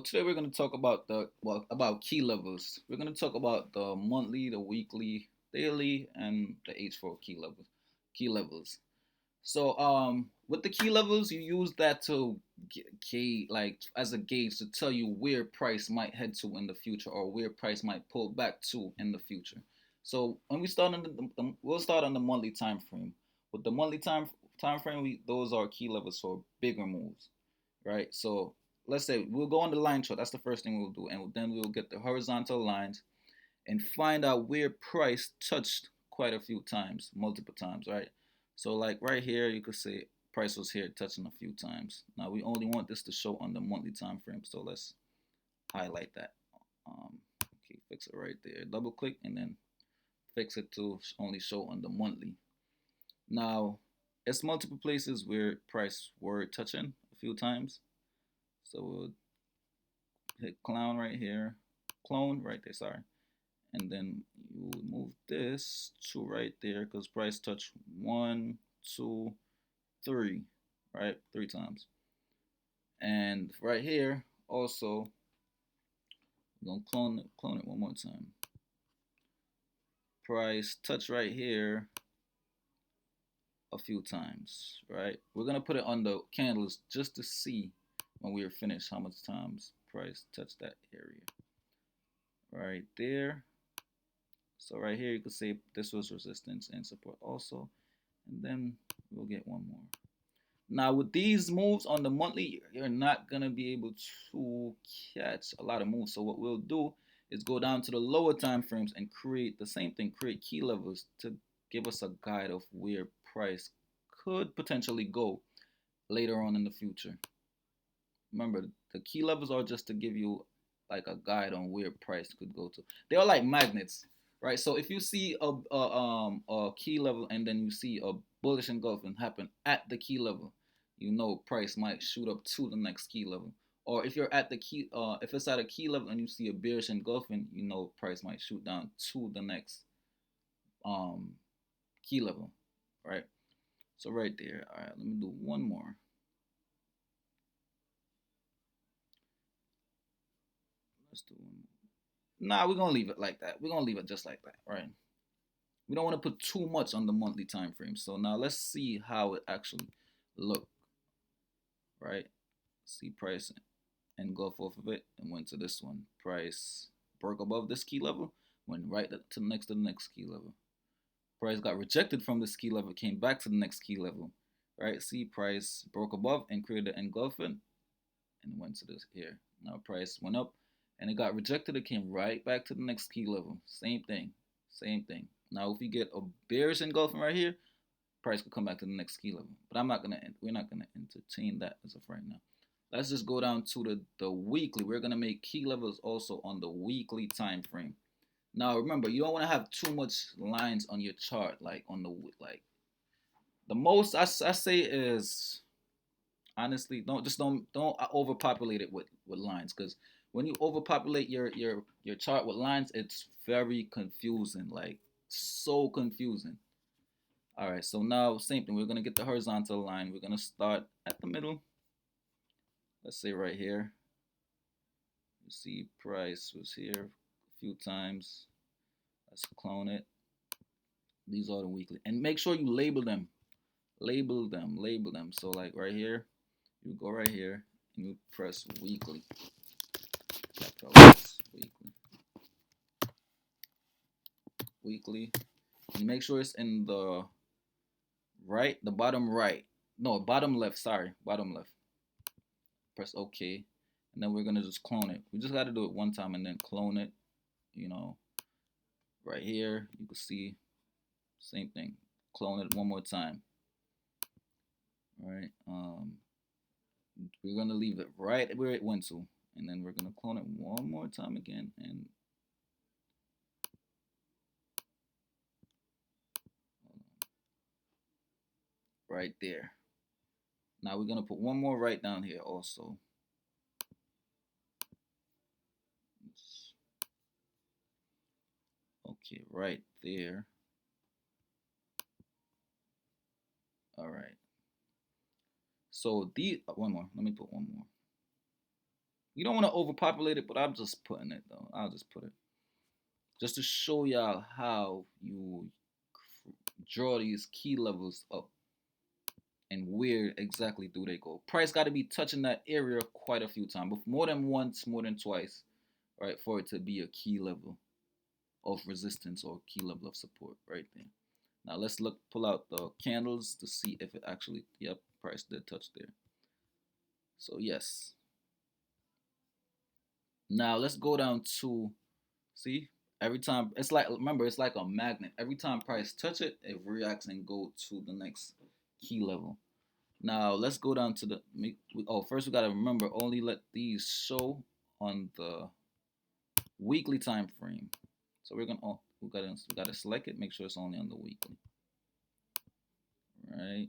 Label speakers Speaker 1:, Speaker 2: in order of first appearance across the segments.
Speaker 1: today we're going to talk about about key levels. We're going to talk about the monthly, the weekly, daily, and the H4 key levels. Key levels. With the key levels, you use that to gauge, like as a gauge to tell you where price might head to in the future or where price might pull back to in the future. So when we start on we'll start on the monthly time frame. With the monthly time frame, those are key levels for bigger moves, right? So let's say we'll go on the line chart. That's the first thing we'll do, and then we'll get the horizontal lines and find out where price touched quite a few times, multiple times, right? So like right here, you could say price was here touching a few times. Now we only want this to show on the monthly time frame, so let's highlight that. Okay, fix it right there. Double click and then fix it to only show on the monthly. Now, it's multiple places where price were touching a few times. So we'll hit clown right here, clone right there, sorry. And then you move this to right there because price touch one, two, three, right? Three times. And right here, also, we're gonna clone it one more time. Price touch right here a few times, right? We're gonna put it on the candles just to see when we are finished how much times price touched that area. Right there. So right here you could say this was resistance and support also. And then we'll get one more. Now with these moves on the monthly, you're not gonna be able to catch a lot of moves. So what we'll do is go down to the lower time frames and create the same thing, create key levels to give us a guide of where price could potentially go later on in the future. Remember, the key levels are just to give you like a guide on where price could go to. They are like magnets, right? So if you see a key level and then you see a bullish engulfing happen at the key level, you know price might shoot up to the next key level. Or if you're at the key, if it's at a key level and you see a bearish engulfing, you know price might shoot down to the next um key level, right? So right there. All right, let me do one more. Let's do one more. Nah, we're gonna leave it like that. We're gonna leave it just like that, right? We don't want to put too much on the monthly time frame. So now let's see how it actually look, right? See price engulf off of it and went to this one. Price broke above this key level, went right to the next key level. Price got rejected from this key level, came back to the next key level, right? See price broke above and created an engulfing and went to this here. Now price went up and it got rejected. It came right back to the next key level. Same thing, same thing. Now if we get a bearish engulfing right here, price could come back to the next key level. But we're not gonna entertain that as of right now. Let's just go down to the weekly. We're gonna make key levels also on the weekly time frame. Now remember, you don't want to have too much lines on your chart, like on the like. The most I say is honestly don't overpopulate it with lines because when you overpopulate your chart with lines, it's very confusing, like so confusing. All right, so now same thing. We're gonna get the horizontal line. We're gonna start at the middle. Let's say right here. You see price was here a few times. Let's clone it. These are the weekly, and make sure you label them. Label them. So like right here, you go right here and you press weekly. Capital S, weekly. Weekly. And make sure it's in the right, the bottom right. No, bottom left, sorry. Bottom left. Press OK. And then we're gonna just clone it. We just gotta do it one time and then clone it. You know, right here, you can see same thing. Clone it one more time. All right. We're gonna leave it right where it went to. And then we're gonna clone it one more time again and right there. Now we're gonna put one more right down here also. Okay, right there. All right. So the one more. Let me put one more. You don't want to overpopulate it, but I'm just putting it though. I'll just put it just to show y'all how you draw these key levels up and where exactly do they go. Price got to be touching that area quite a few times, but more than once, more than twice, right, for it to be a key level of resistance or key level of support right there. Now let's look, pull out the candles to see if it actually, yep, price did touch there. So yes. Now let's go down to, see, every time, it's like, remember, it's like a magnet. Every time price touch it, it reacts and go to the next key level. Now let's go down to the, oh, first we gotta remember, only let these show on the weekly time frame. So we're gonna, oh, we gotta select it, make sure it's only on the weekly. Right.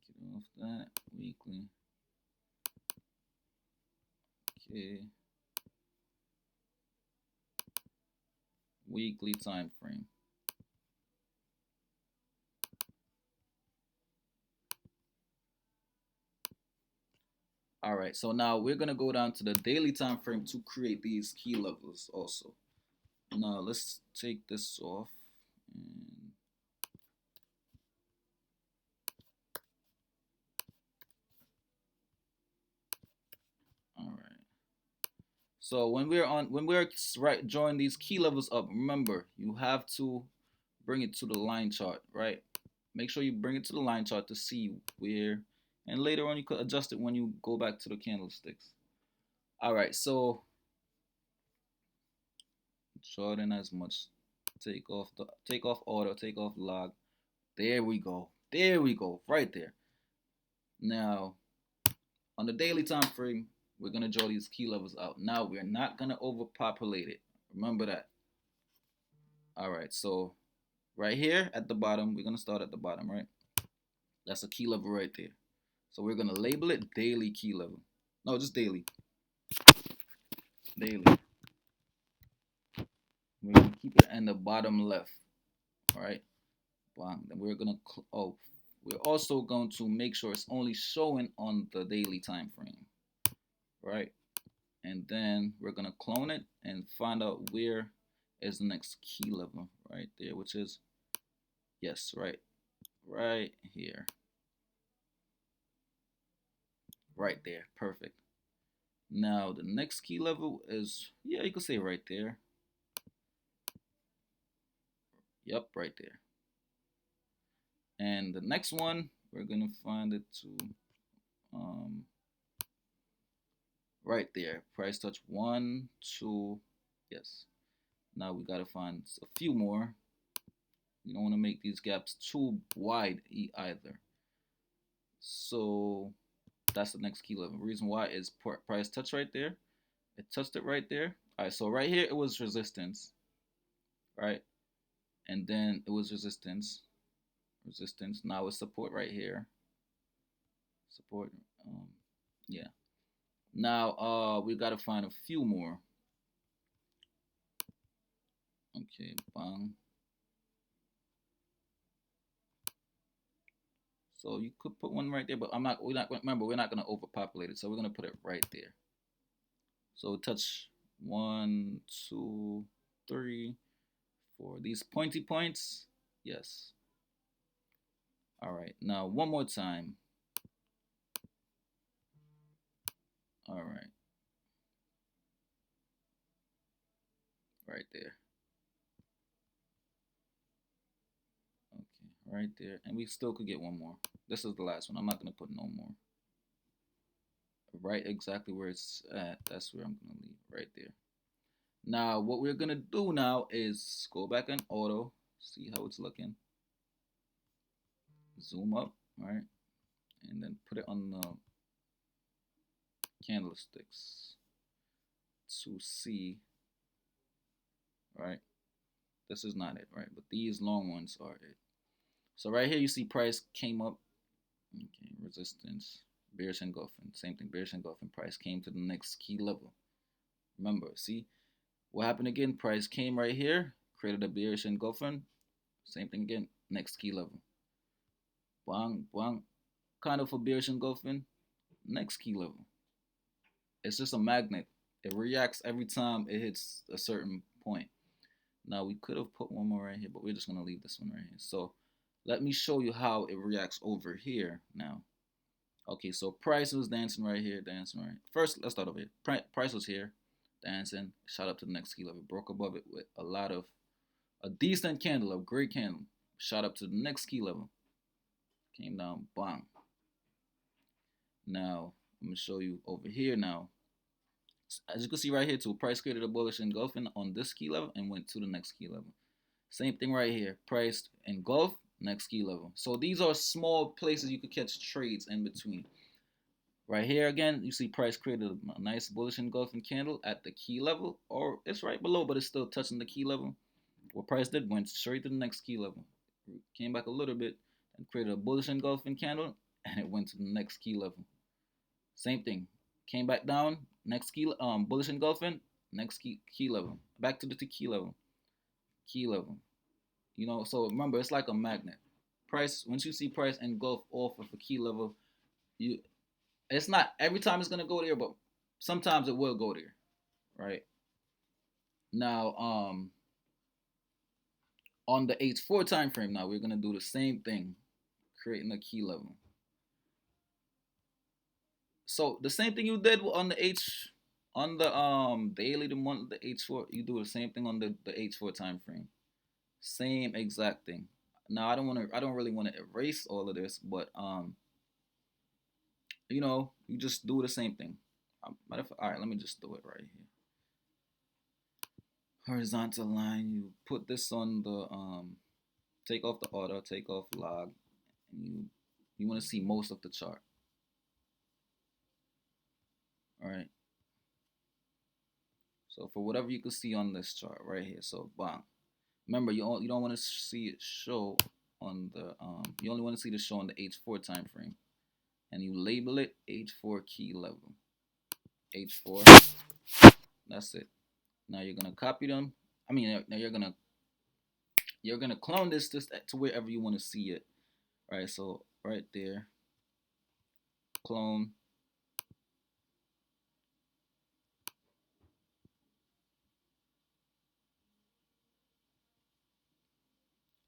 Speaker 1: Get off that, weekly. Okay. Weekly time frame. All right, so now we're gonna go down to the daily time frame to create these key levels also. Now let's take this off. And all right. So when we're right drawing these key levels up, remember you have to bring it to the line chart, right? Make sure you bring it to the line chart to see where, and later on you could adjust it when you go back to the candlesticks. All right, so draw it in as much. Take off order, take off log. There we go. There we go. Right there. Now, on the daily time frame, we're gonna draw these key levels out. Now we're not gonna overpopulate it. Remember that. All right, so right here at the bottom, we're gonna start at the bottom, right? That's a key level right there. So we're gonna label it daily key level. No, just daily. Daily. We're gonna keep it in the bottom left. All right. Bang. Then we're gonna we're also going to make sure it's only showing on the daily time frame, right? And then we're gonna clone it and find out where is the next key level right there, which is, yes, right here, right there, perfect. Now the next key level is, yeah, you could say right there. Yep, right there. And the next one, we're gonna find it to right there. Price touch 1, 2, yes. Now we gotta find a few more. You don't want to make these gaps too wide either. So that's the next key level. Reason why is price touch right there. It touched it right there. All right, so right here it was resistance, right? And then it was resistance. Now it's support right here. Support. Yeah. Now we gotta find a few more. Okay, bang. So you could put one right there, but remember, we're not gonna overpopulate it, so we're gonna put it right there. So touch 1, 2, 3, 4. These pointy points, yes. All right, now one more time. All right. Right there. Okay, right there. And we still could get one more. This is the last one. I'm not going to put no more. Right exactly where it's at. That's where I'm going to leave. Right there. Now, what we're going to do now is go back in auto. See how it's looking. Zoom up. All right. And then put it on the candlesticks to see. Right. This is not it, right? But these long ones are it. So right here you see price came up. Okay, resistance, bearish engulfing. Same thing, bearish engulfing. Price came to the next key level. Remember, see what happened again? Price came right here, created a bearish engulfing. Same thing again, next key level. Bang, bang. Kind of a bearish engulfing. next key level. It's just a magnet. It reacts every time it hits a certain point. Now we could have put one more right here, but we're just gonna leave this one right here. So let me show you how it reacts over here now. Okay, so price was dancing right here, dancing right. First, let's start over here. Price was here, dancing, shot up to the next key level, broke above it with a decent candle, a great candle, shot up to the next key level, came down, bang. Now I'm gonna show you over here now. As you can see right here too, price created a bullish engulfing on this key level and went to the next key level. Same thing right here, price engulf, next key level. So these are small places you could catch trades in between. Right here again, you see price created a nice bullish engulfing candle at the key level, or it's right below, but it's still touching the key level. What price did went straight to the next key level. Came back a little bit and created a bullish engulfing candle, and it went to the next key level. Same thing. Came back down, next key bullish engulfing, next key level. Back to the key level. Key level. You know, so remember it's like a magnet. Price once you see price engulf off of a key level, you it's not every time it's gonna go there, but sometimes it will go there. Right? Now, on the H4 time frame, now we're gonna do the same thing, creating a key level. So the same thing you did on the daily, the month, the H4, you do the same thing on the H4 time frame. Same exact thing. Now I don't really want to erase all of this, but you know, you just do the same thing. All right, let me just do it right here. Horizontal line. You put this on the take off the auto, take off log, and you want to see most of the chart. All right. So for whatever you can see on this chart right here, so bang. Remember, you don't want to see it show on the you only want to see the show on the H4 time frame, and you label it H4 key level. H4. That's it. Now you're gonna copy them. I mean, now you're gonna clone this to wherever you want to see it. All right. So right there, clone.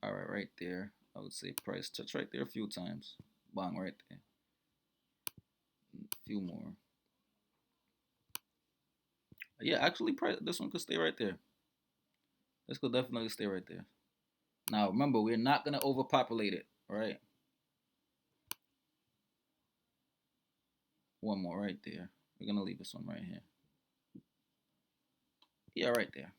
Speaker 1: All right, right there. I would say price touch right there a few times. Bang, right there. A few more. Yeah, actually, price this one could stay right there. This could definitely stay right there. Now, remember, we're not gonna overpopulate it. All right. One more right there. We're gonna leave this one right here. Yeah, right there.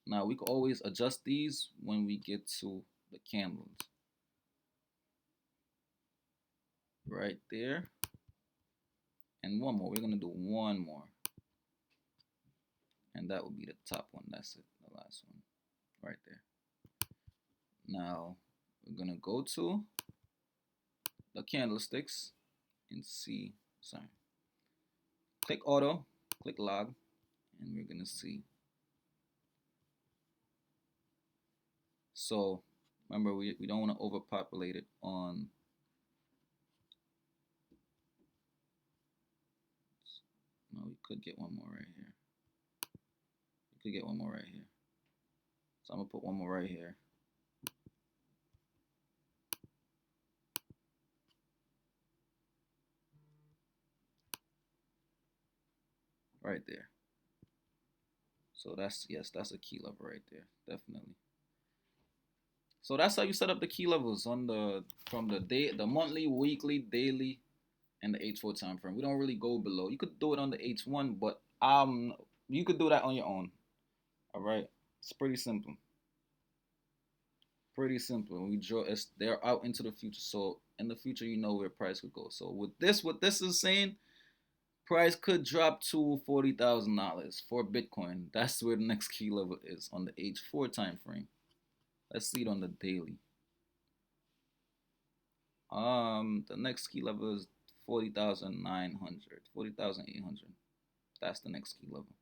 Speaker 1: Now we can always adjust these when we get to the candles. Right there. And one more. We're gonna do one more. And that will be the top one. That's it. The last one. Right there. Now we're gonna go to the candlesticks and see. Sorry. Click auto, click log, and we're gonna see. So remember, we don't want to overpopulate it on. No, we could get one more right here. We could get one more right here. So I'm gonna put one more right here. Right there. So that's, yes, that's a key level right there, definitely. So that's how you set up the key levels on from the monthly, weekly, daily, and the H4 time frame. We don't really go below. You could do it on the H1, but you could do that on your own. All right, it's pretty simple. Pretty simple. We draw it's they're out into the future. So in the future, you know where price could go. So with this, what this is saying, price could drop to $40,000 for Bitcoin. That's where the next key level is on the H4 time frame. Let's see it on the daily. The next key level is 40,900, 40,800. That's the next key level.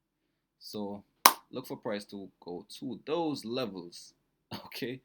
Speaker 1: So look for price to go to those levels. Okay.